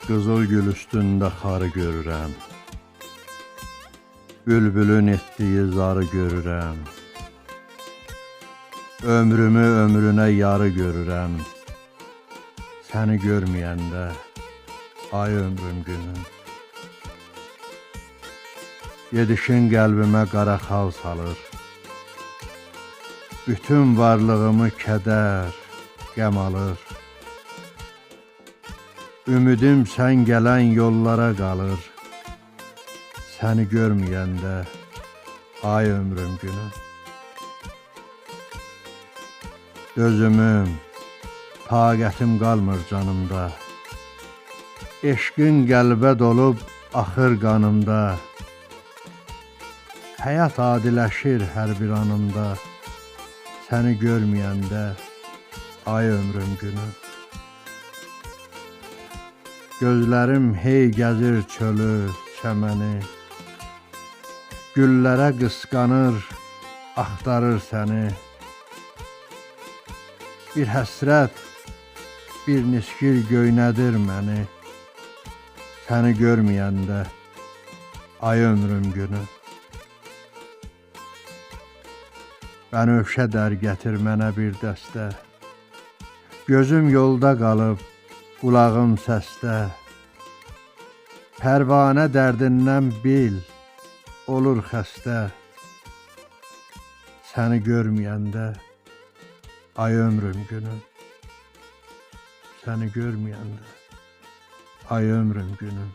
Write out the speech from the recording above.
Qızıl gül üstündə xarı görürəm, bülbülün etdiyi zarı görürəm. Ömrümü ömrünə yarı görürəm, səni görməyəndə, ay ömrüm günüm. Gedişin qəlbimə qara xal salır, bütün varlığımı kədər, qəm alır. Ümidim sən gələn yollara qalır, səni görməyəndə, ay ömrüm günüm. Dözümüm, taqətim qalmır canımda, eşqin qəlbə dolub axır qanımda. Həyat adiləşir hər bir anımda, səni görməyəndə, ay ömrüm günüm. Gözlərim hey gəzir çölü, çəməni, güllərə qısqanır, axtarır səni. Bir həsrət, bir niskil göynədir məni, səni görməyəndə, ay ömrüm günüm. Bənövşə dər gətir mənə bir dəstə, gözüm yolda qalıb, qulağım səsdə. Pərvanə dərdindən bil, olur xəstə, səni görməyəndə, ay ömrüm günüm. Səni görməyəndə, ay ömrüm günüm.